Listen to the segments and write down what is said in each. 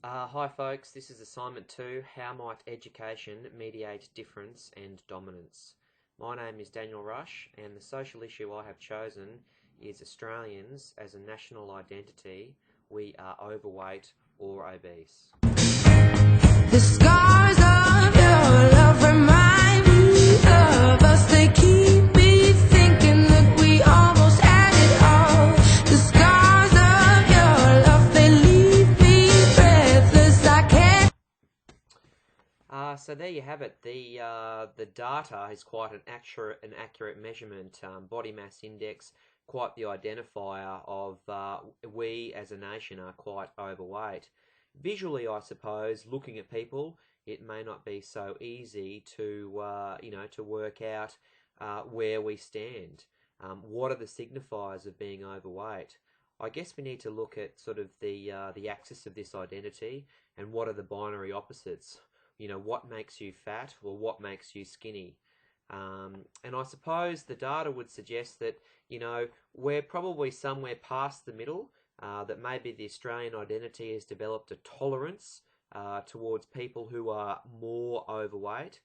Hi folks, this is assignment 2, How Might Education Mediate Difference and Dominance? My name is Daniel Rush and the social issue I have chosen is Australians as a national identity. We are overweight or obese. The scars of your love remind me of us. They keep me thinking that we almost had it all. The scars of your love, they leave me breathless. I can't. So there you have it. The data is quite an accurate measurement. Body mass index, quite the identifier of we as a nation are quite overweight. Visually, I suppose, looking at people, it may not be so easy to to work out where we stand. What are the signifiers of being overweight? I guess we need to look at sort of the axis of this identity and what are the binary opposites. What makes you fat or what makes you skinny? And I suppose the data would suggest that, we're probably somewhere past the middle, that maybe the Australian identity has developed a tolerance towards people who are more overweight,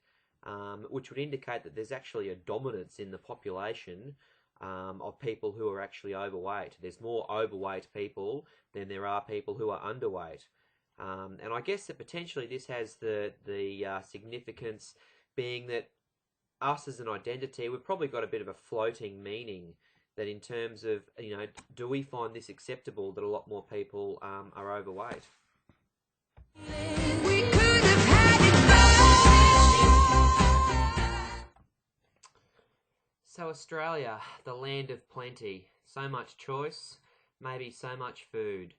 which would indicate that there's actually a dominance in the population of people who are actually overweight. There's more overweight people than there are people who are underweight. And I guess that potentially this has the significance being that us as an identity, we've probably got a bit of a floating meaning that in terms of, do we find this acceptable that a lot more people are overweight? We could have had it all. So Australia, the land of plenty, so much choice, maybe so much food.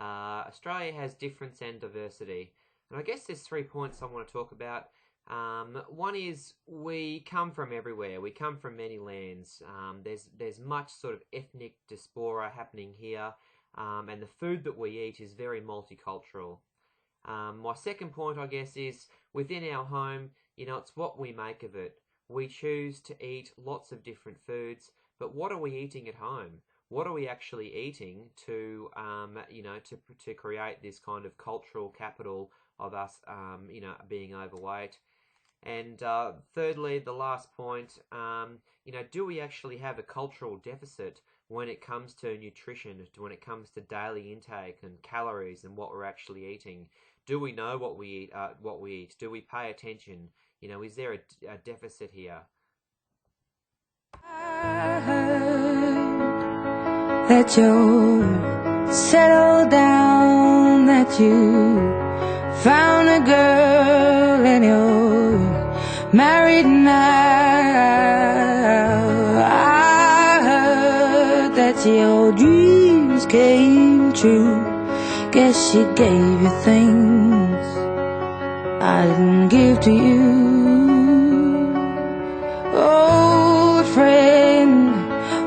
Australia has difference and diversity. And I guess there's 3 points I want to talk about. One is we come from everywhere. We come from many lands. There's much sort of ethnic diaspora happening here, and the food that we eat is very multicultural. My second point, I guess, is within our home, it's what we make of it. We choose to eat lots of different foods, but what are we eating at home? What are we actually eating to create this kind of cultural capital of us, being overweight? And thirdly, the last point, do we actually have a cultural deficit when it comes to nutrition, when it comes to daily intake and calories and what we're actually eating? Do we know what we eat? Do we pay attention? Is there a deficit here? I heard that you settled down, that you found a girl and you're married now. I heard that your dreams came true. Guess she gave you things I didn't give to you. Old friend,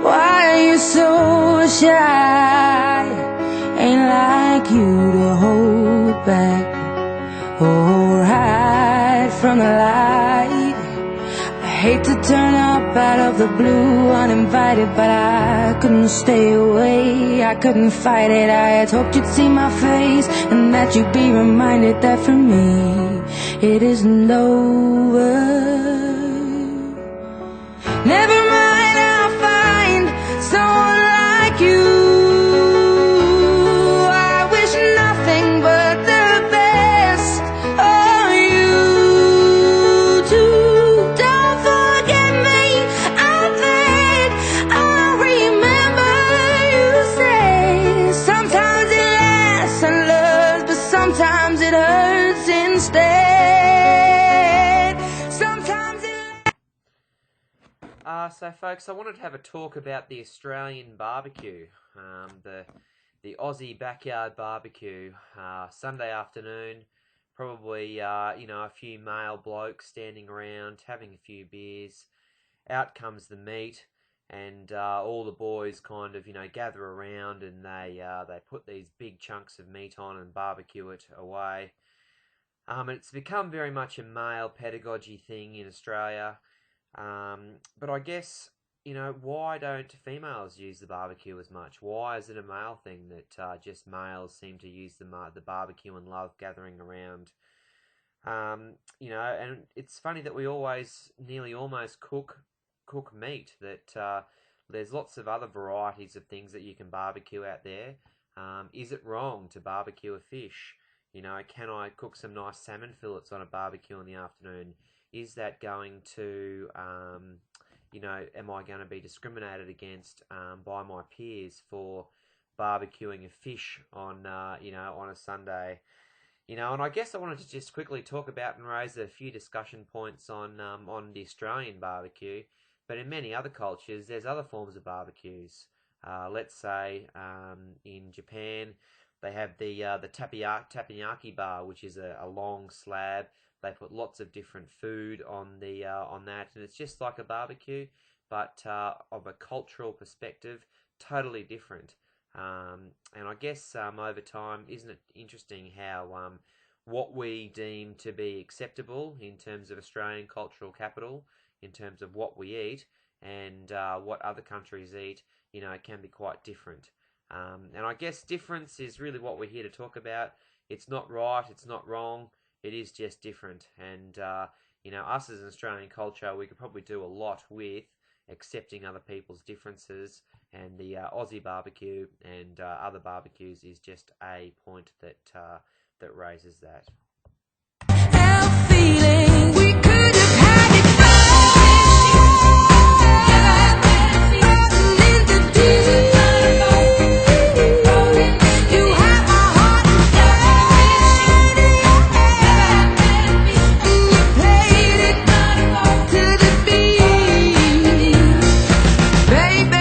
why are you so shy? Ain't like you to hold back or hide from the light. I hate to turn up out of the blue uninvited, but I couldn't stay away, I couldn't fight it. I had hoped you'd see my face and that you'd be reminded that for me it isn't over. Never mind, I'll find someone like you. I wish nothing but the best for you too. Don't forget me, I beg. I remember you say sometimes it lasts and loves, but sometimes it hurts instead. Sometimes it. So folks, I wanted to have a talk about the Australian barbecue, the Aussie backyard barbecue. Sunday afternoon, probably a few male blokes standing around having a few beers. Out comes the meat, and all the boys kind of gather around and they put these big chunks of meat on and barbecue it away. And it's become very much a male pedagogy thing in Australia. But I guess why don't females use the barbecue as much? Why is it a male thing that just males seem to use the barbecue and love gathering around? And it's funny that we nearly almost cook meat. That there's lots of other varieties of things that you can barbecue out there. Is it wrong to barbecue a fish? Can I cook some nice salmon fillets on a barbecue in the afternoon? Is that going to, am I going to be discriminated against by my peers for barbecuing a fish on a Sunday? And I guess I wanted to just quickly talk about and raise a few discussion points on the Australian barbecue. But in many other cultures, there's other forms of barbecues. Let's say in Japan, they have the teppanyaki bar, which is a long slab. They put lots of different food on that, and it's just like a barbecue, but of a cultural perspective, totally different. And I guess over time, isn't it interesting how what we deem to be acceptable in terms of Australian cultural capital, in terms of what we eat, and what other countries eat, can be quite different. And I guess difference is really what we're here to talk about. It's not right, it's not wrong, it is just different. And, us as an Australian culture, we could probably do a lot with accepting other people's differences, and the Aussie barbecue and other barbecues is just a point that raises that. Feeling we could have had it in the deep. You have my heart and you played it to the beat, baby.